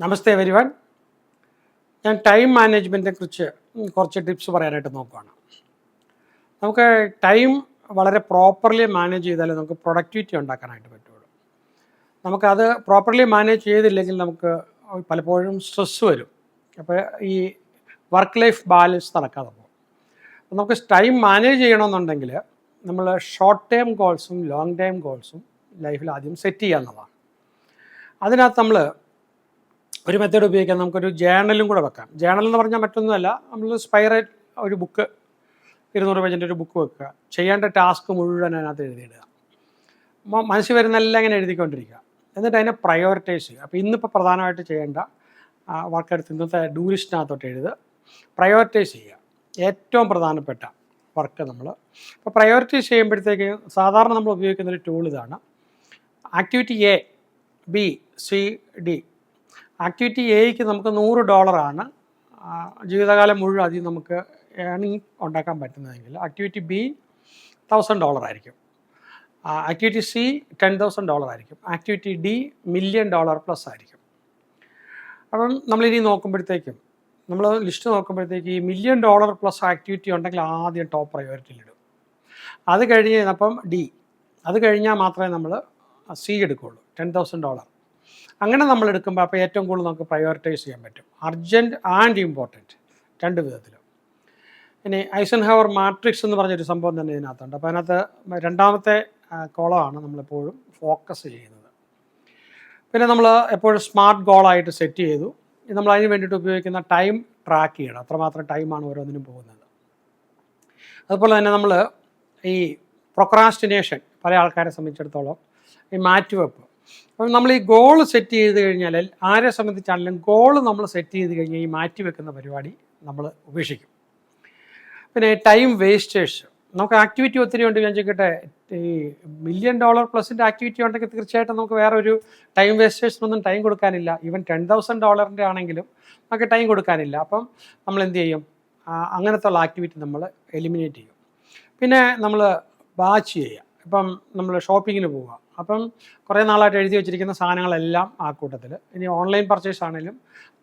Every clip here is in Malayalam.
നമസ്തേ എവരിവൺ. ഞാൻ ടൈം മാനേജ്മെൻറ്റിനെ കുറിച്ച് കുറച്ച് ടിപ്സ് പറയാനായിട്ട് നോക്കുകയാണ്. നമുക്ക് ടൈം വളരെ പ്രോപ്പർലി മാനേജ് ചെയ്താലേ നമുക്ക് പ്രൊഡക്ടിവിറ്റി ഉണ്ടാക്കാനായിട്ട് പറ്റുള്ളൂ. നമുക്കത് പ്രോപ്പർലി മാനേജ് ചെയ്തില്ലെങ്കിൽ നമുക്ക് പലപ്പോഴും സ്ട്രെസ്സ് വരും. അപ്പോൾ ഈ വർക്ക് ലൈഫ് ബാലൻസ് നടക്കാതെ പോകും. നമുക്ക് ടൈം മാനേജ് ചെയ്യണമെന്നുണ്ടെങ്കിൽ നമ്മൾ ഷോർട്ട് ടേം ഗോൾസും ലോങ് ടൈം ഗോൾസും ലൈഫിൽ ആദ്യം സെറ്റ് ചെയ്യാവുന്നതാണ്. അതിനകത്ത് നമ്മൾ ഒരു മെത്തേഡ് ഉപയോഗിക്കാം. നമുക്കൊരു ജേണലും കൂടെ വെക്കാം. ജേണൽ എന്ന് പറഞ്ഞാൽ മറ്റൊന്നുമല്ല, നമ്മൾ സ്പൈറൽ ഒരു ബുക്ക് 200 പേജിൻ്റെ ഒരു ബുക്ക് വെക്കുക. ചെയ്യേണ്ട ടാസ്ക് മുഴുവൻ അതിനകത്ത് എഴുതിയിടുക. മനസ്സിൽ വരുന്നെല്ലാം ഇങ്ങനെ എഴുതിക്കൊണ്ടിരിക്കുക. എന്നിട്ട് അതിനെ പ്രയോറിറ്റൈസ് ചെയ്യുക. അപ്പോൾ ഇന്നിപ്പോൾ പ്രധാനമായിട്ട് ചെയ്യേണ്ട വർക്ക് എടുത്ത് ഇന്നത്തെ ഡൂ ലിസ്റ്റിനകത്തോട്ട് എഴുതുക. പ്രയോറിറ്റൈസ് ചെയ്യുക. ഏറ്റവും പ്രധാനപ്പെട്ട വർക്ക് നമ്മൾ ഇപ്പോൾ പ്രയോറിറ്റൈസ് ചെയ്യുമ്പോഴത്തേക്ക് സാധാരണ നമ്മൾ ഉപയോഗിക്കുന്നൊരു ടൂൾ ഇതാണ്. Activity A, B, C, D. Activity എയ്ക്ക് നമുക്ക് $100 ജീവിതകാലം മുഴുവൻ അതിൽ നമുക്ക് ഏണിങ് ഉണ്ടാക്കാൻ പറ്റുന്നതെങ്കിൽ ആക്ടിവിറ്റി ബി $1000 ആയിരിക്കും. ആക്ടിവിറ്റി സി $10,000 ആയിരിക്കും. ആക്ടിവിറ്റി ഡി $1 million പ്ലസ് ആയിരിക്കും. അപ്പം നമ്മളിനി നോക്കുമ്പോഴത്തേക്കും നമ്മൾ ലിസ്റ്റ് നോക്കുമ്പോഴത്തേക്ക് ഈ $1 million പ്ലസ് ആക്ടിവിറ്റി ഉണ്ടെങ്കിൽ ആദ്യം ടോപ്പ് പ്രയോറിറ്റിയിലിടും. അത് കഴിഞ്ഞ് അപ്പം ഡി, അത് കഴിഞ്ഞാൽ മാത്രമേ നമ്മൾ സി എടുക്കുകയുള്ളൂ, $10,000. അങ്ങനെ നമ്മൾ എടുക്കുമ്പോൾ അപ്പോൾ ഏറ്റവും കൂടുതൽ നമുക്ക് പ്രയോറിറ്റൈസ് ചെയ്യാൻ പറ്റും. അർജൻറ്റ് ആൻഡ് ഇമ്പോർട്ടൻറ്റ് രണ്ട് വിധത്തിലും. ഇനി ഐസൻഹവർ മാട്രിക്സ് എന്ന് പറഞ്ഞൊരു സംഭവം തന്നെ ഇതിനകത്തുണ്ട്. അപ്പോൾ അതിനകത്ത് രണ്ടാമത്തെ കോളമാണ് നമ്മളെപ്പോഴും ഫോക്കസ് ചെയ്യുന്നത്. പിന്നെ നമ്മൾ എപ്പോഴും സ്മാർട്ട് ഗോളായിട്ട് സെറ്റ് ചെയ്തു. നമ്മൾ അതിന് വേണ്ടിയിട്ട് ഉപയോഗിക്കുന്ന ടൈം ട്രാക്ക് ചെയ്യണം. അത്രമാത്രം ടൈമാണ് ഓരോന്നിനും പോകുന്നത്. അതുപോലെ തന്നെ നമ്മൾ ഈ പ്രൊക്രാസ്റ്റിനേഷൻ പല ആൾക്കാരെ സംബന്ധിച്ചിടത്തോളം ഈ മാറ്റിവെപ്പ്. അപ്പം നമ്മൾ ഈ ഗോൾ സെറ്റ് ചെയ്ത് കഴിഞ്ഞാൽ ആരെ സംബന്ധിച്ചാണെങ്കിലും ഗോൾ നമ്മൾ സെറ്റ് ചെയ്ത് കഴിഞ്ഞാൽ ഈ മാറ്റി വെക്കുന്ന പരിപാടി നമ്മൾ ഉപേക്ഷിക്കും. പിന്നെ ടൈം വേസ്റ്റേഴ്സ്. നമുക്ക് ആക്ടിവിറ്റി ഒത്തിരി ഉണ്ട്. ഞാൻ ചോദിക്കട്ടെ, ഈ $1 million പ്ലസിൻ്റെ ആക്ടിവിറ്റി ഉണ്ടെങ്കിൽ തീർച്ചയായിട്ടും നമുക്ക് വേറെ ഒരു ടൈം വേസ്റ്റേഴ്സിനൊന്നും ടൈം കൊടുക്കാനില്ല. ഈവൻ $10,000 ആണെങ്കിലും നമുക്ക് ടൈം കൊടുക്കാനില്ല. അപ്പം നമ്മൾ എന്ത് ചെയ്യും? അങ്ങനത്തെ ഉള്ള ആക്ടിവിറ്റി നമ്മൾ എലിമിനേറ്റ് ചെയ്യും. പിന്നെ നമ്മൾ ബാച്ച് ചെയ്യുക. ഇപ്പം നമ്മൾ ഷോപ്പിങ്ങിന് പോവുക. അപ്പം കുറേ നാളായിട്ട് എഴുതി വെച്ചിരിക്കുന്ന സാധനങ്ങളെല്ലാം ആ കൂട്ടത്തിൽ ഇനി ഓൺലൈൻ പർച്ചേസ് ആണെങ്കിലും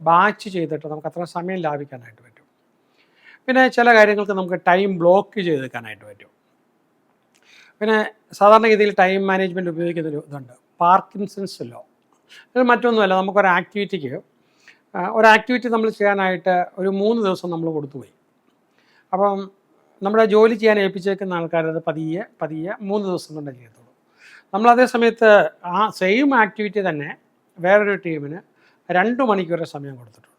ബാച്ച് ചെയ്തിട്ട് നമുക്ക് അത്ര സമയം ലാഭിക്കാനായിട്ട് പറ്റും. പിന്നെ ചില കാര്യങ്ങൾക്ക് നമുക്ക് ടൈം ബ്ലോക്ക് ചെയ്തെടുക്കാനായിട്ട് പറ്റും. പിന്നെ സാധാരണഗതിയിൽ ടൈം മാനേജ്മെൻറ്റ് ഉപയോഗിക്കുന്നൊരു ഇതുണ്ട്, പാർക്കിൻസൺസ് ലോ. ഇത് മറ്റൊന്നുമല്ല, നമുക്കൊരു ആക്ടിവിറ്റി നമ്മൾ ചെയ്യാനായിട്ട് ഒരു 3 ദിവസം നമ്മൾ കൊടുത്തുപോയി. അപ്പം നമ്മുടെ ജോലി ചെയ്യാൻ ഏൽപ്പിച്ചേക്കുന്ന ആൾക്കാരത് പതിയെ 3 ദിവസം കൊണ്ട് ചെയ്യത്തുള്ളൂ. നമ്മൾ അതേ സമയത്ത് ആ സെയിം ആക്ടിവിറ്റി തന്നെ വേറൊരു ടീമിന് 2 മണിക്കൂർ സമയം കൊടുത്തിട്ടുള്ളൂ.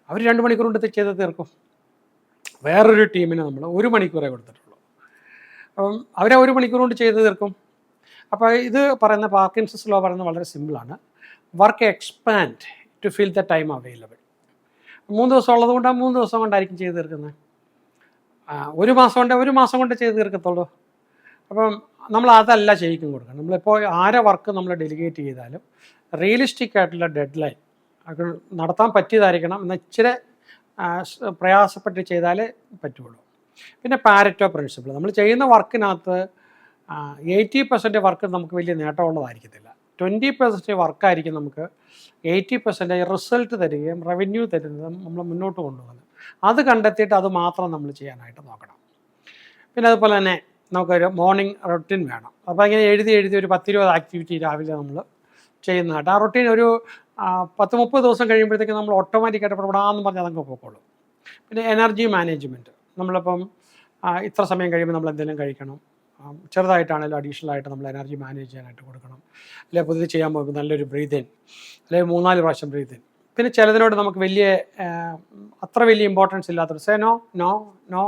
അവർ 2 മണിക്കൂർ കൊണ്ട് ചെയ്ത് തീർക്കും. വേറൊരു ടീമിന് നമ്മൾ 1 മണിക്കൂറേ കൊടുത്തിട്ടുള്ളൂ. അപ്പം അവരെ 1 മണിക്കൂർ കൊണ്ട് ചെയ്ത് തീർക്കും. അപ്പോൾ ഇത് പറയുന്ന പാർക്കിൻസൺസ് ലോ പറയുന്നത് വളരെ സിമ്പിളാണ്. Work expand to fill the time available. 3 ദിവസം ഉള്ളത് കൊണ്ട് ആ 3 ദിവസം കൊണ്ടായിരിക്കും ചെയ്ത് തീർക്കുന്നത്. 1 മാസം കൊണ്ട് ചെയ്ത് തീർക്കത്തുള്ളൂ. അപ്പം നമ്മൾ അതല്ല ചെയ്യിക്കും കൊടുക്കണം. നമ്മളിപ്പോൾ ആരെ വർക്ക് നമ്മൾ ഡെലിഗേറ്റ് ചെയ്താലും റിയലിസ്റ്റിക് ആയിട്ടുള്ള ഡെഡ് ലൈൻ അത് നടത്താൻ പറ്റിയതായിരിക്കണം. എന്നാൽ ഇച്ചിരി പ്രയാസപ്പെട്ട് ചെയ്താലേ പറ്റുള്ളൂ. പിന്നെ പാരറ്റോ പ്രിൻസിപ്പിൾ. നമ്മൾ ചെയ്യുന്ന വർക്കിനകത്ത് 80% വർക്ക് നമുക്ക് വലിയ നേട്ടമുള്ളതായിരിക്കത്തില്ല. 20% വർക്കായിരിക്കും നമുക്ക് 80% റിസൾട്ട് തരികയും റവന്യൂ തരുന്നതും നമ്മൾ മുന്നോട്ട് കൊണ്ടുപോകുന്നത്. അത് കണ്ടെത്തിയിട്ട് അത് മാത്രം നമ്മൾ ചെയ്യാനായിട്ട് നോക്കണം. പിന്നെ അതുപോലെ തന്നെ നമുക്കൊരു മോർണിംഗ് റൊട്ടീൻ വേണം. അപ്പോൾ ഇങ്ങനെ എഴുതി ഒരു 10-20 ആക്ടിവിറ്റി രാവിലെ നമ്മൾ ചെയ്യുന്നതായിട്ട് ആ റൊട്ടീൻ ഒരു 10-30 ദിവസം കഴിയുമ്പോഴത്തേക്ക് നമ്മൾ ഓട്ടോമാറ്റിക്കായിട്ട് പ്രവടാന്ന് പറഞ്ഞാൽ അതങ്ങ് പോയിക്കോളും. പിന്നെ എനർജി മാനേജ്മെൻറ്റ്. നമ്മളിപ്പം ഇത്ര സമയം കഴിയുമ്പോൾ നമ്മൾ എന്തെങ്കിലും കഴിക്കണം. ചെറുതായിട്ടാണെങ്കിലും അഡീഷണലായിട്ട് നമ്മൾ എനർജി മാനേജ് ചെയ്യാനായിട്ട് കൊടുക്കണം. അല്ലെങ്കിൽ പുതിയത് ചെയ്യാൻ പോകുമ്പോൾ നല്ലൊരു ബ്രീത്ത് ഇൻ, അല്ലെങ്കിൽ 3-4 പ്രാവശ്യം ബ്രീത്ത് ഇൻ. പിന്നെ ചിലതിനോട് നമുക്ക് അത്ര വലിയ ഇമ്പോർട്ടൻസ് ഇല്ലാത്തൊരു നോ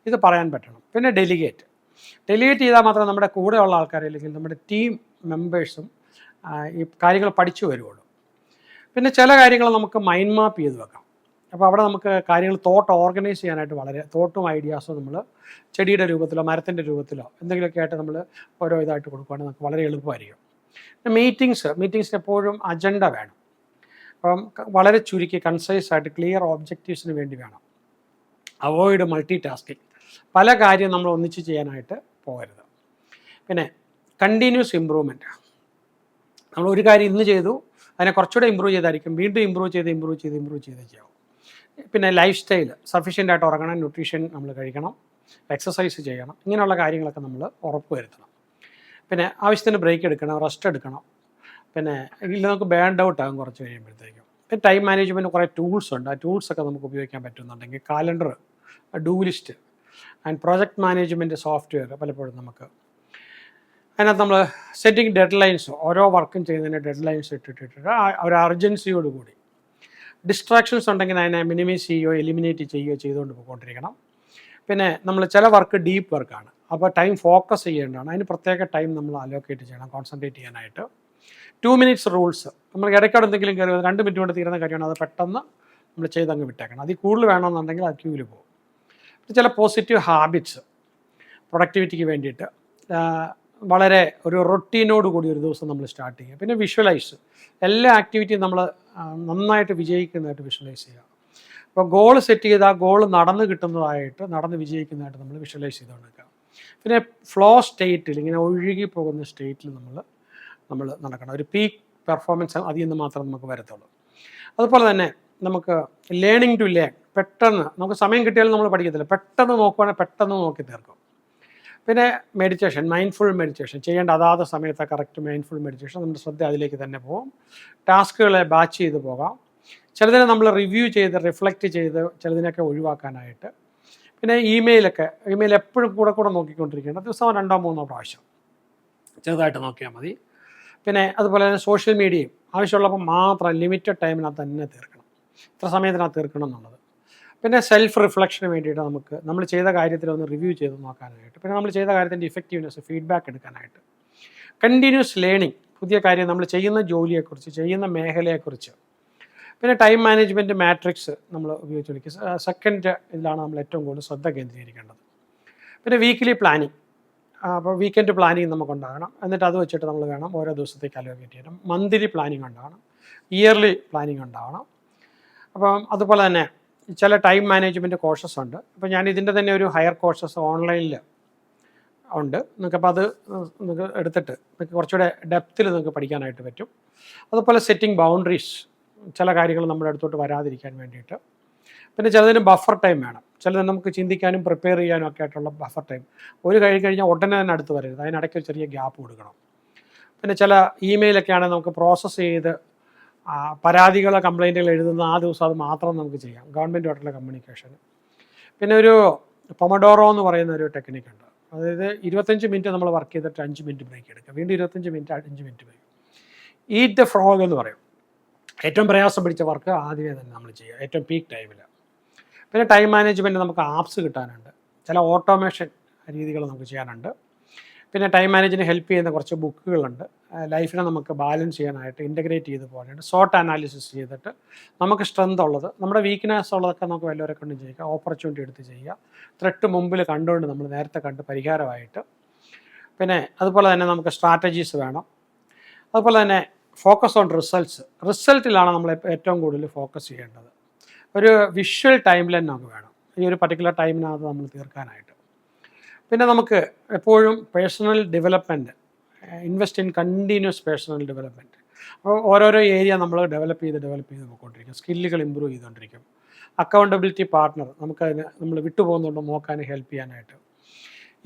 ഇത് പറയാൻ പറ്റണം. പിന്നെ ഡെലിഗേറ്റ് ചെയ്താൽ മാത്രമേ നമ്മുടെ കൂടെയുള്ള ആൾക്കാർ അല്ലെങ്കിൽ നമ്മുടെ ടീം മെമ്പേഴ്സും ഈ കാര്യങ്ങൾ പഠിച്ചു വരുള്ളൂ. പിന്നെ ചില കാര്യങ്ങൾ നമുക്ക് മൈൻഡ് മാപ്പ് ചെയ്ത് വെക്കാം. അപ്പോൾ അവിടെ നമുക്ക് കാര്യങ്ങൾ ഓർഗനൈസ് ചെയ്യാനായിട്ട് തോട്ടും ഐഡിയാസും നമ്മൾ ചെടിയുടെ രൂപത്തിലോ മരത്തിൻ്റെ രൂപത്തിലോ എന്തെങ്കിലുമൊക്കെ ആയിട്ട് നമ്മൾ ഓരോ ഇതായിട്ട് കൊടുക്കുകയാണെങ്കിൽ നമുക്ക് വളരെ എളുപ്പമായിരിക്കും. മീറ്റിങ്സിന് എപ്പോഴും അജണ്ട വേണം. അപ്പം വളരെ ചുരുക്കി കൺസൈസ് ആയിട്ട് ക്ലിയർ ഒബ്ജക്റ്റീവ്സിന് വേണ്ടി വേണം. Avoid multi tasking. പല കാര്യം നമ്മൾ ഒന്നിച്ച് ചെയ്യാനായിട്ട് പോകരുത്. പിന്നെ കണ്ടിന്യൂസ് ഇമ്പ്രൂവ്മെൻറ്റ്. നമ്മൾ ഒരു കാര്യം ഇന്ന് ചെയ്തു, അതിനെ കുറച്ചുകൂടെ ഇമ്പ്രൂവ് ചെയ്തായിരിക്കും വീണ്ടും ഇമ്പ്രൂവ് ചെയ്ത് ചെയ്യാവും. പിന്നെ ലൈഫ് സ്റ്റൈൽ സഫീഷ്യൻ്റ് ആയിട്ട് ഉറങ്ങണം, ന്യൂട്രീഷൻ നമ്മൾ കഴിക്കണം, എക്സസൈസ് ചെയ്യണം, ഇങ്ങനെയുള്ള കാര്യങ്ങളൊക്കെ നമ്മൾ ഉറപ്പ് വരുത്തണം. പിന്നെ ആവശ്യത്തിന് ബ്രേക്ക് എടുക്കണം, റെസ്റ്റ് എടുക്കണം. പിന്നെ ഇതിൽ നമുക്ക് ബേൺഡ് ഔട്ട് ആകും കുറച്ച് കഴിയുമ്പോഴത്തേക്കും. പിന്നെ ടൈം മാനേജ്മെൻറ്റ് കുറേ ടൂൾസ് ഉണ്ട്. ആ ടൂൾസൊക്കെ നമുക്ക് ഉപയോഗിക്കാൻ പറ്റുന്നുണ്ടെങ്കിൽ calendar, do list and project management software പലപ്പോഴും നമുക്ക് അതിനകത്ത് നമ്മൾ സെറ്റിംഗ് ഡെഡ് ലൈൻസ്, ഓരോ വർക്കും ചെയ്യുന്നതിന് ഡെഡ് ലൈൻസ് ഇട്ടിട്ട് ഒരു അർജൻസിയോട് കൂടി ഡിസ്ട്രാക്ഷൻസ് ഉണ്ടെങ്കിൽ അതിനെ മിനിമൈസ് ചെയ്യുകയോ എലിമിനേറ്റ് ചെയ്യുകയോ ചെയ്തുകൊണ്ട് പോയിക്കൊണ്ടിരിക്കണം. പിന്നെ നമ്മൾ ചില വർക്ക് ഡീപ്പ് വർക്കാണ്, അപ്പോൾ ടൈം ഫോക്കസ് ചെയ്യേണ്ടതാണ്. അതിന് പ്രത്യേക ടൈം നമ്മൾ അലോക്കേറ്റ് ചെയ്യണം കോൺസെൻട്രേറ്റ് ചെയ്യാനായിട്ട്. 2 minutes റൂൾസ്, നമ്മൾ ഇടയ്ക്കോടെ എന്തെങ്കിലും കയറി 2 മിനിറ്റ് കൊണ്ട് തീരുന്ന കാര്യമാണ്, അത് പെട്ടെന്ന് നമ്മൾ ചെയ്തങ്ങ് വിട്ടേക്കണം. അതിൽ കൂടുതൽ വേണമെന്നുണ്ടെങ്കിൽ അത് ക്യൂവിൽ പോകും. ചില പോസിറ്റീവ് ഹാബിറ്റ്സ് പ്രൊഡക്ടിവിറ്റിക്ക് വേണ്ടിയിട്ട് വളരെ ഒരു റൊട്ടീനോട് കൂടി ഒരു ദിവസം നമ്മൾ സ്റ്റാർട്ട് ചെയ്യുക. പിന്നെ വിഷ്വലൈസ്, എല്ലാ ആക്ടിവിറ്റിയും നമ്മൾ നന്നായിട്ട് വിജയിക്കുന്നതായിട്ട് വിഷ്വലൈസ് ചെയ്യുക. അപ്പോൾ ഗോൾ സെറ്റ് ചെയ്ത് ആ ഗോൾ നടന്ന് വിജയിക്കുന്നതായിട്ട് നമ്മൾ വിഷ്വലൈസ് ചെയ്തുകൊണ്ടിരിക്കുക. പിന്നെ ഫ്ലോ സ്റ്റേറ്റിൽ, ഇങ്ങനെ ഒഴുകി പോകുന്ന സ്റ്റേറ്റിൽ നമ്മൾ നടക്കണം. ഒരു പീക്ക് പെർഫോമൻസ് അതിൽ നിന്ന് മാത്രം നമുക്ക് വരത്തുള്ളൂ. അതുപോലെ തന്നെ നമുക്ക് ലേണിംഗ് ടു ലേൺ, പെട്ടെന്ന് നമുക്ക് സമയം കിട്ടിയാലും നമ്മൾ പഠിക്കത്തില്ല, പെട്ടെന്ന് നോക്കുവാണെങ്കിൽ പെട്ടെന്ന് നോക്കി തീർക്കും. പിന്നെ മെഡിറ്റേഷൻ, മൈൻഡ്ഫുൾ മെഡിറ്റേഷൻ ചെയ്യേണ്ട അതാത് സമയത്ത് കറക്റ്റ് മൈൻഡ്ഫുൾ മെഡിറ്റേഷൻ, നമ്മുടെ ശ്രദ്ധ അതിലേക്ക് തന്നെ പോകും. ടാസ്കുകളെ ബാച്ച് ചെയ്ത് പോകാം. ചിലതിനെ നമ്മൾ റിവ്യൂ ചെയ്ത് റിഫ്ലക്റ്റ് ചെയ്ത് ചിലതിനൊക്കെ ഒഴിവാക്കാനായിട്ട്. പിന്നെ ഇമെയിൽ എപ്പോഴും കൂടെ നോക്കിക്കൊണ്ടിരിക്കേണ്ട, ദിവസം 2-3 പ്രാവശ്യം ചെറുതായിട്ട് നോക്കിയാൽ മതി. പിന്നെ അതുപോലെ തന്നെ സോഷ്യൽ മീഡിയയും ആവശ്യമുള്ളപ്പോൾ മാത്രം ലിമിറ്റഡ് ടൈമിനകത്ത് തന്നെ തീർക്കണം, ഇത്ര സമയത്തിനകത്ത് തീർക്കണം എന്നുള്ളത്. പിന്നെ സെൽഫ് റിഫ്ലക്ഷന് വേണ്ടിയിട്ട് നമ്മൾ ചെയ്ത കാര്യത്തിലൊന്ന് റിവ്യൂ ചെയ്ത് നോക്കാനായിട്ട്. പിന്നെ നമ്മൾ ചെയ്ത കാര്യത്തിൻ്റെ ഇഫക്റ്റീവ്നെസ് ഫീഡ്ബാക്ക് എടുക്കാനായിട്ട്. കണ്ടിന്യൂസ് ലേണിംഗ്, പുതിയ കാര്യം നമ്മൾ ചെയ്യുന്ന ജോലിയെക്കുറിച്ച്, ചെയ്യുന്ന മേഖലയെക്കുറിച്ച്. പിന്നെ ടൈം മാനേജ്മെൻറ്റ് മാട്രിക്സ് നമ്മൾ ഉപയോഗിച്ചുകൊണ്ടിരിക്കുക. സെക്കൻഡ് ഇതിലാണ് നമ്മൾ ഏറ്റവും കൂടുതൽ ശ്രദ്ധ കേന്ദ്രീകരിക്കേണ്ടത്. പിന്നെ വീക്കിലി പ്ലാനിങ്, അപ്പോൾ വീക്കെൻഡ് പ്ലാനിങ് നമുക്കുണ്ടാകണം. എന്നിട്ട് അത് വെച്ചിട്ട് നമ്മൾ വേണം ഓരോ ദിവസത്തേക്ക് അലോക്കേറ്റ് ചെയ്യണം. മന്ത്ലി പ്ലാനിങ് ഉണ്ടാകണം, ഇയർലി പ്ലാനിങ് ഉണ്ടാകണം. അപ്പം അതുപോലെ തന്നെ ചില ടൈം മാനേജ്മെൻറ്റ് കോഴ്സസ് ഉണ്ട്. അപ്പോൾ ഞാൻ ഇതിൻ്റെ തന്നെ ഒരു ഹയർ കോഴ്സസ് ഓൺലൈനിൽ ഉണ്ട്. നിങ്ങൾക്കപ്പോൾ അത് നിങ്ങൾക്ക് എടുത്തിട്ട് നിങ്ങൾക്ക് കുറച്ചുകൂടെ ഡെപ്തിൽ നിങ്ങൾക്ക് പഠിക്കാനായിട്ട് പറ്റും. അതുപോലെ സെറ്റിംഗ് ബൗണ്ടറീസ്, ചില കാര്യങ്ങൾ നമ്മുടെ അടുത്തോട്ട് വരാതിരിക്കാൻ വേണ്ടിയിട്ട്. പിന്നെ ചിലതിന് ബഫർ ടൈം വേണം, ചിലത് നമുക്ക് ചിന്തിക്കാനും പ്രിപ്പയർ ചെയ്യാനും ഒക്കെ ആയിട്ടുള്ള ബഫർ ടൈം. ഒരു കഴിഞ്ഞാൽ ഉടനെ തന്നെ അടുത്ത് വരരുത്, അതിനിടയ്ക്ക് ഒരു ചെറിയ ഗ്യാപ്പ് കൊടുക്കണം. പിന്നെ ചില ഇമെയിലൊക്കെ ആണെങ്കിൽ നമുക്ക് പ്രോസസ്സ് ചെയ്ത് പരാതികളോ കംപ്ലയിൻറ്റുകൾ എഴുതുന്ന ആ ദിവസം അത് മാത്രം നമുക്ക് ചെയ്യാം, ഗവൺമെൻറ്റുമായിട്ടുള്ള കമ്മ്യൂണിക്കേഷൻ. പിന്നെ ഒരു പൊമഡോറോ എന്ന് പറയുന്ന ഒരു ടെക്നിക്കുണ്ട്. അതായത് 25 മിനിറ്റ് നമ്മൾ വർക്ക് ചെയ്തിട്ട് 5 മിനിറ്റ് ബ്രേക്ക് എടുക്കുക, വീണ്ടും 25 minute 5 minute break. Eat the frog എന്ന് പറയും. ഏറ്റവും പ്രയാസം പിടിച്ച വർക്ക് ആദ്യമേ തന്നെ നമ്മൾ ചെയ്യുക, ഏറ്റവും പീക്ക് ടൈമിൽ. പിന്നെ ടൈം മാനേജ്മെൻറ്റ് നമുക്ക് ആപ്സ് കിട്ടാനുണ്ട്, ചില ഓട്ടോമേഷൻ രീതികൾ നമുക്ക് ചെയ്യാനുണ്ട്. പിന്നെ ടൈം മാനേജിന് ഹെൽപ്പ് ചെയ്യുന്ന കുറച്ച് ബുക്കുകളുണ്ട്. ലൈഫിനെ നമുക്ക് ബാലൻസ് ചെയ്യാനായിട്ട് ഇൻ്റഗ്രേറ്റ് ചെയ്ത് പോകാനായിട്ട് സോട്ട് അനാലിസിസ് ചെയ്തിട്ട് നമുക്ക് സ്ട്രെങ്ത് ഉള്ളത്, നമ്മുടെ വീക്ക്നെസ് ഉള്ളതൊക്കെ നമുക്ക് വല്ലവരെ കൊണ്ട് ചെയ്യുക, ഓപ്പർച്യൂണിറ്റി എടുത്ത് ചെയ്യുക, ത്രെട്ട് മുമ്പിൽ കണ്ടുകൊണ്ട് നമ്മൾ നേരത്തെ കണ്ട് പരിഹാരമായിട്ട്. പിന്നെ അതുപോലെ തന്നെ നമുക്ക് സ്ട്രാറ്റജീസ് വേണം. അതുപോലെ തന്നെ ഫോക്കസ് ഓൺ റിസൾട്ടിലാണ് നമ്മൾ ഏറ്റവും കൂടുതൽ ഫോക്കസ് ചെയ്യേണ്ടത്. ഒരു വിഷ്വൽ ടൈം ലൈൻ നമുക്ക് വേണം ഈ ഒരു പർട്ടിക്കുലർ ടൈമിനകത്ത് നമ്മൾ തീർക്കാനായിട്ട്. പിന്നെ നമുക്ക് എപ്പോഴും personal development, invest in continuous personal development. അപ്പോൾ ഓരോരോ ഏരിയ നമ്മൾ ഡെവലപ്പ് ചെയ്ത് പോയിക്കൊണ്ടിരിക്കും, സ്കില്ലുകൾ ഇമ്പ്രൂവ് ചെയ്തുകൊണ്ടിരിക്കും. അക്കൗണ്ടബിലിറ്റി പാർട്ട്ണർ, നമുക്കതിന് നമ്മൾ വിട്ടുപോകുന്നുണ്ടോ നോക്കാൻ ഹെൽപ്പ് ചെയ്യാനായിട്ട്.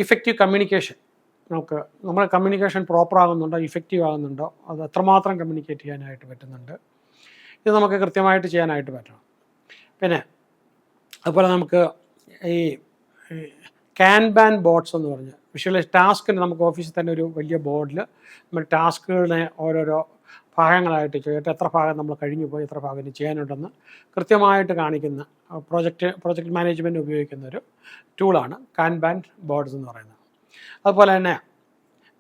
ഇഫക്റ്റീവ് കമ്മ്യൂണിക്കേഷൻ, നമ്മുടെ കമ്മ്യൂണിക്കേഷൻ പ്രോപ്പർ ആകുന്നുണ്ടോ, ഇഫക്റ്റീവ് ആകുന്നുണ്ടോ, അത് എത്രമാത്രം കമ്മ്യൂണിക്കേറ്റ് ചെയ്യാനായിട്ട് പറ്റുന്നുണ്ട്, ഇത് നമുക്ക് കൃത്യമായിട്ട് ചെയ്യാനായിട്ട് പറ്റണം. പിന്നെ അതുപോലെ നമുക്ക് ഈ കാൻബാൻ ബോർഡ്സ് എന്ന് പറഞ്ഞ് വിഷ്വലൈസ് ടാസ്കിന് നമുക്ക് ഓഫീസിൽ തന്നെ ഒരു വലിയ ബോർഡിൽ നമ്മൾ ടാസ്കുകളെ ഓരോരോ ഭാഗങ്ങളായിട്ട് ചെയ്തിട്ട് എത്ര ഭാഗം നമ്മൾ കഴിഞ്ഞു പോയി, എത്ര ഭാഗം ചെയ്യാനുണ്ടെന്ന് കൃത്യമായിട്ട് കാണിക്കുന്ന പ്രോജക്റ്റ് മാനേജ്മെൻറ്റ് ഉപയോഗിക്കുന്ന ഒരു ടൂളാണ് കാൻബാൻ ബോർഡ്സ് എന്ന് പറയുന്നത്. അതുപോലെ തന്നെ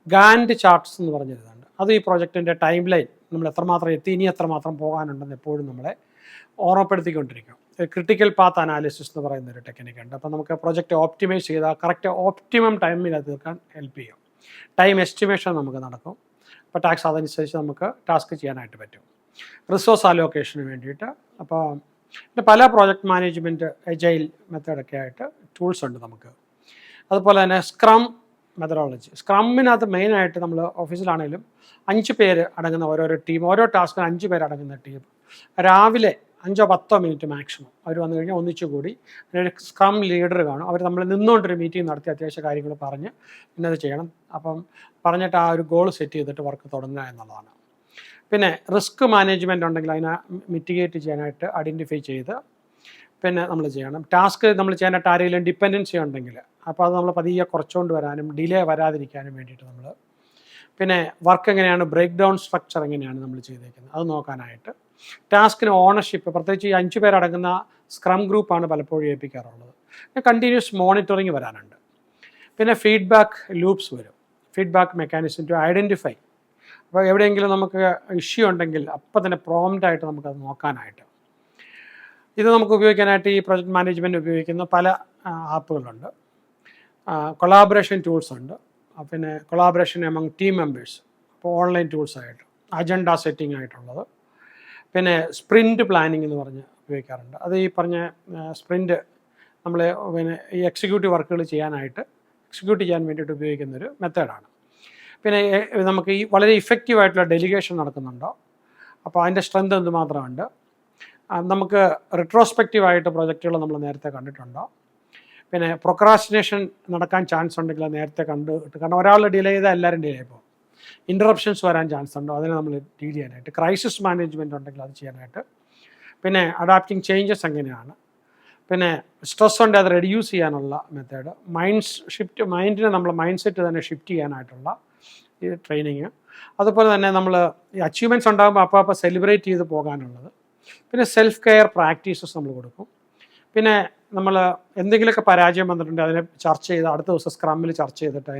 ഗാൻഡ് ചാർട്ട്സ് എന്ന് പറഞ്ഞിരുന്നുണ്ട്. അത് ഈ പ്രോജക്റ്റിൻ്റെ ടൈം ലൈൻ നമ്മൾ എത്രമാത്രം എത്തി, ഇനി എത്രമാത്രം പോകാനുണ്ടെന്ന് എപ്പോഴും നമ്മളെ ഓർമ്മപ്പെടുത്തിക്കൊണ്ടിരിക്കും. ക്രിട്ടിക്കൽ പാത്ത് അനാലിസിസ് എന്ന് പറയുന്ന ഒരു ടെക്നിക്കുണ്ട്. അപ്പോൾ നമുക്ക് പ്രോജക്റ്റ് ഓപ്റ്റിമൈസ് ചെയ്താൽ കറക്റ്റ് ഓപ്റ്റിമം ടൈമിൽ അത് തീർക്കാൻ ഹെൽപ്പ് ചെയ്യും. ടൈം എസ്റ്റിമേഷൻ നമുക്ക് നടക്കും, അപ്പോൾ ടാക്സ് അതനുസരിച്ച് നമുക്ക് ടാസ്ക് ചെയ്യാനായിട്ട് പറ്റും. റിസോഴ്സ് അലോക്കേഷന് വേണ്ടിയിട്ട് അപ്പോൾ പിന്നെ പല പ്രോജക്റ്റ് മാനേജ്മെൻറ്റ് എജൈൽ മെത്തേഡൊക്കെ ആയിട്ട് ടൂൾസ് ഉണ്ട് നമുക്ക്. അതുപോലെ തന്നെ സ്ക്രം മെത്തഡോളജി. സ്ക്രമ്മിനകത്ത് മെയിനായിട്ട് നമ്മൾ ഓഫീസിലാണെങ്കിലും 5 പേര് അടങ്ങുന്ന ഓരോരോ ടീം, ഓരോ ടാസ്കിന് 5 പേര് അടങ്ങുന്ന ടീം രാവിലെ 5-10 മിനിറ്റ് മാക്സിമം അവർ വന്നു കഴിഞ്ഞാൽ ഒന്നിച്ചു കൂടി ഒരു സ്ക്രം ലീഡർ കാണും. അവർ നമ്മൾ നിന്നുകൊണ്ടൊരു മീറ്റിംഗ് നടത്തി അത്യാവശ്യ കാര്യങ്ങൾ പറഞ്ഞ് ഇന്നത് ചെയ്യണം, അപ്പം പറഞ്ഞിട്ട് ആ ഒരു ഗോൾ സെറ്റ് ചെയ്തിട്ട് വർക്ക് തുടങ്ങുക എന്നുള്ളതാണ്. പിന്നെ റിസ്ക് മാനേജ്മെൻറ്റ് ഉണ്ടെങ്കിൽ അതിനെ മിറ്റിഗേറ്റ് ചെയ്യാനായിട്ട് ഐഡൻറ്റിഫൈ ചെയ്ത് പിന്നെ നമ്മൾ ചെയ്യണം. ടാസ്ക് നമ്മൾ ചെയ്യാനായിട്ട് ആരെങ്കിലും ഡിപ്പെൻഡൻസി ഉണ്ടെങ്കിൽ അപ്പോൾ അത് നമ്മൾ പതിയെ കുറച്ചുകൊണ്ട് വരാനും ഡിലേ വരാതിരിക്കാനും വേണ്ടിയിട്ട് നമ്മൾ പിന്നെ വർക്ക് എങ്ങനെയാണ്, ബ്രേക്ക് ഡൗൺ സ്ട്രക്ചർ എങ്ങനെയാണ് നമ്മൾ ചെയ്തേക്കുന്നത് അത് നോക്കാനായിട്ട്. ടാസ്കിന് ഓണർഷിപ്പ്, പ്രത്യേകിച്ച് ഈ 5 പേരടങ്ങുന്ന സ്ക്രം ഗ്രൂപ്പാണ് പലപ്പോഴും ഏൽപ്പിക്കാറുള്ളത്. പിന്നെ കണ്ടിന്യൂസ് മോണിറ്ററിങ് വരാനുണ്ട്. പിന്നെ ഫീഡ്ബാക്ക് ലൂപ്സ് വരും, ഫീഡ്ബാക്ക് മെക്കാനിസം ടു ഐഡൻറ്റിഫൈ. അപ്പോൾ എവിടെയെങ്കിലും നമുക്ക് ഇഷ്യൂ ഉണ്ടെങ്കിൽ അപ്പം തന്നെ പ്രോംപ്റ്റായിട്ട് നമുക്കത് നോക്കാനായിട്ട്. ഇത് നമുക്ക് ഉപയോഗിക്കാനായിട്ട് ഈ പ്രൊജക്റ്റ് മാനേജ്മെൻറ്റ് ഉപയോഗിക്കുന്ന പല ആപ്പുകളുണ്ട്. കൊളാബറേഷൻ ടൂൾസ് ഉണ്ട്, പിന്നെ കൊളാബറേഷൻ എമംഗ് ടീം മെമ്പേഴ്സ്, അപ്പോൾ ഓൺലൈൻ ടൂൾസായിട്ട് അജണ്ട സെറ്റിംഗ് ആയിട്ടുള്ളത്. പിന്നെ സ്പ്രിൻറ്റ് പ്ലാനിങ് എന്ന് പറഞ്ഞ് ഉപയോഗിക്കാറുണ്ട്. അത് ഈ പറഞ്ഞ സ്പ്രിൻറ്റ് നമ്മൾ പിന്നെ ഈ എക്സിക്യൂട്ടീവ് വർക്കുകൾ എക്സിക്യൂട്ട് ചെയ്യാൻ വേണ്ടിയിട്ട് ഉപയോഗിക്കുന്നൊരു മെത്തേഡാണ്. പിന്നെ നമുക്ക് ഈ വളരെ ഇഫക്റ്റീവായിട്ടുള്ള ഡെലിഗേഷൻ നടക്കുന്നുണ്ടോ, അപ്പോൾ അതിൻ്റെ സ്ട്രെങ്ത് എന്തുമാത്രമുണ്ട്, നമുക്ക് റിട്രോസ്പെക്റ്റീവായിട്ട് പ്രൊജക്റ്റുകൾ നമ്മൾ നേരത്തെ കണ്ടിട്ടുണ്ടോ, പിന്നെ പ്രൊക്രാസ്റ്റിനേഷൻ നടക്കാൻ ചാൻസ് ഉണ്ടെങ്കിൽ അത് നേരത്തെ കണ്ടിട്ട്, കാരണം ഒരാൾ ഡിലേ ചെയ്താൽ എല്ലാവരും ഡിലേ പോകും. ഇൻ്ററപ്ഷൻസ് വരാൻ ചാൻസ് ഉണ്ടോ, അതിനെ നമ്മൾ ഡീൽ ചെയ്യാനായിട്ട്. ക്രൈസിസ് മാനേജ്മെൻറ്റ് ഉണ്ടെങ്കിൽ അത് ചെയ്യാനായിട്ട്. പിന്നെ അഡാപ്റ്റിംഗ് ചേഞ്ചസ് എങ്ങനെയാണ്, പിന്നെ സ്ട്രെസ് ഉണ്ട് അത് റെഡ്യൂസ് ചെയ്യാനുള്ള മെത്തേഡ്, മൈൻഡിനെ നമ്മൾ മൈൻഡ് സെറ്റ് തന്നെ ഷിഫ്റ്റ് ചെയ്യാനായിട്ടുള്ള ഈ ട്രെയിനിങ്. അതുപോലെ തന്നെ നമ്മൾ ഈ അച്ചീവ്മെൻറ്റ്സ് ഉണ്ടാകുമ്പോൾ അപ്പോൾ സെലിബ്രേറ്റ് ചെയ്ത് പോകാനുള്ളത്. പിന്നെ സെൽഫ് കെയർ പ്രാക്ടീസസ് നമ്മൾ കൊടുക്കും. പിന്നെ നമ്മൾ എന്തെങ്കിലുമൊക്കെ പരാജയം വന്നിട്ടുണ്ടെങ്കിൽ അതിനെ ചർച്ച ചെയ്ത് അടുത്ത ദിവസം സ്ക്രമ്മിൽ ചർച്ച ചെയ്തിട്ട്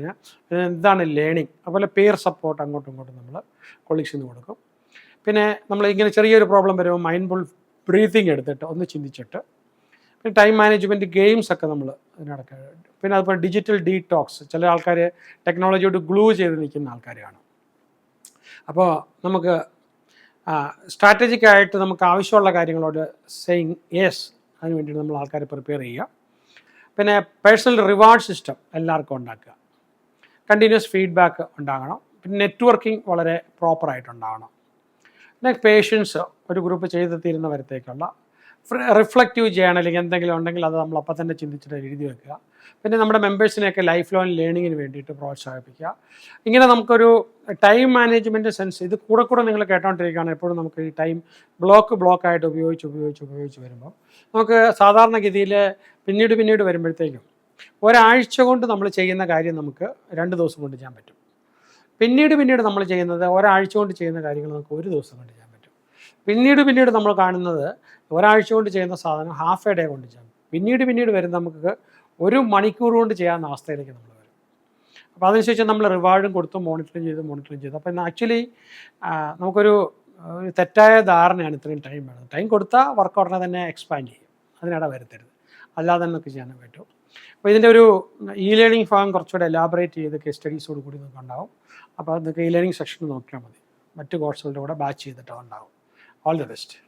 എന്താണ് ലേണിംഗ്, അതുപോലെ പെയർ സപ്പോർട്ട് അങ്ങോട്ടും ഇങ്ങോട്ടും നമ്മൾ കൊളീഗ്സിന് കൊടുക്കും. പിന്നെ നമ്മൾ ഇങ്ങനെ ചെറിയൊരു പ്രോബ്ലം വരുമ്പോൾ മൈൻഡ്ഫുൾ ബ്രീത്തിങ് എടുത്തിട്ട് ഒന്ന് ചിന്തിച്ചിട്ട്, പിന്നെ ടൈം മാനേജ്മെൻറ്റ് ഗെയിംസ് ഒക്കെ നമ്മൾ ഇതിനിടയ്ക്ക്. പിന്നെ അതുപോലെ ഡിജിറ്റൽ ഡീടോക്സ്, ചില ആൾക്കാർ ടെക്നോളജിയോട് ഗ്ലൂ ചെയ്ത് നിൽക്കുന്ന ആൾക്കാരാണ്. അപ്പോൾ നമുക്ക് സ്ട്രാറ്റജിക്കായിട്ട് നമുക്ക് ആവശ്യമുള്ള കാര്യങ്ങളോട് സെയിങ് യെസ്, അതിന് വേണ്ടിയിട്ട് നമ്മൾ ആൾക്കാരെ പ്രിപ്പയർ ചെയ്യുക. പിന്നെ പേഴ്സണൽ റിവാർഡ് സിസ്റ്റം എല്ലാവർക്കും ഉണ്ടാക്കുക. കണ്ടിന്യൂസ് ഫീഡ്ബാക്ക് ഉണ്ടാകണം. പിന്നെ നെറ്റ്വർക്കിംഗ് വളരെ പ്രോപ്പറായിട്ടുണ്ടാകണം. പിന്നെ പേഷ്യൻസ്, ഒരു ഗ്രൂപ്പ് ചെയ്ത് തീരുന്നവരത്തേക്കുള്ള റിഫ്ലക്റ്റീവ് ജേണലിങ് എന്തെങ്കിലും ഉണ്ടെങ്കിൽ അത് നമ്മൾ അപ്പം തന്നെ ചിന്തിച്ചിട്ട് എഴുതി വെക്കുക. പിന്നെ നമ്മുടെ മെമ്പേഴ്സിനെയൊക്കെ ലൈഫ് ലോങ് ലേണിങ്ങിന് വേണ്ടിയിട്ട് പ്രോത്സാഹിപ്പിക്കുക. ഇങ്ങനെ നമുക്കൊരു ടൈം മാനേജ്മെൻറ്റ് സെൻസ് ഇത് കൂടെ നിങ്ങൾ കേട്ടോണ്ടിരിക്കുകയാണ്. എപ്പോഴും നമുക്ക് ഈ ടൈം ബ്ലോക്കായിട്ട് ഉപയോഗിച്ച് വരുമ്പോൾ നമുക്ക് സാധാരണഗതിയിൽ പിന്നീട് വരുമ്പോഴത്തേക്കും ഒരാഴ്ച കൊണ്ട് നമ്മൾ ചെയ്യുന്ന കാര്യം നമുക്ക് 2 ദിവസം കൊണ്ട് ചെയ്യാൻ പറ്റും. പിന്നീട് നമ്മൾ ചെയ്യുന്നത് ഒരാഴ്ച കൊണ്ട് ചെയ്യുന്ന കാര്യങ്ങൾ നമുക്ക് 1 ദിവസം കൊണ്ട് ചെയ്യാൻ പറ്റും. പിന്നീട് നമ്മൾ കാണുന്നത് ഒരാഴ്ച കൊണ്ട് ചെയ്യുന്ന സാധനം ഹാഫ് എ ഡേ കൊണ്ട് ചെയ്യാം. പിന്നീട് വരുന്ന നമുക്ക് 1 മണിക്കൂർ കൊണ്ട് ചെയ്യാവുന്ന അവസ്ഥയിലേക്ക് നമ്മൾ വരും. അപ്പോൾ അതിനുശേഷം നമ്മൾ റിവാർഡും കൊടുത്ത് മോണിറ്ററിങ് ചെയ്ത് അപ്പോൾ ആക്ച്വലി നമുക്കൊരു തെറ്റായ ധാരണയാണ് ഇത്രയും ടൈം വേണം. ടൈം കൊടുത്താൽ വർക്ക് ഉടനെ തന്നെ എക്സ്പാൻഡ് ചെയ്യും, അതിനിട വരുത്തരുത്, അല്ലാതെ തന്നെ നമുക്ക് ചെയ്യാൻ പറ്റും. അപ്പോൾ ഇതിൻ്റെ ഒരു ഇ ലേണിംഗ് ഭാഗം കുറച്ചുകൂടെ എലാബറേറ്റ് ചെയ്ത് കേസ് സ്റ്റഡീസോട് കൂടി നമുക്ക് ഉണ്ടാവും. അപ്പോൾ നിങ്ങൾക്ക് ഇ ലേണിംഗ് സെക്ഷൻ നോക്കിയാൽ മതി, മറ്റ് കോഴ്സുകളുടെ കൂടെ ബാച്ച് ചെയ്തിട്ട് ഉണ്ടാവും. All the best.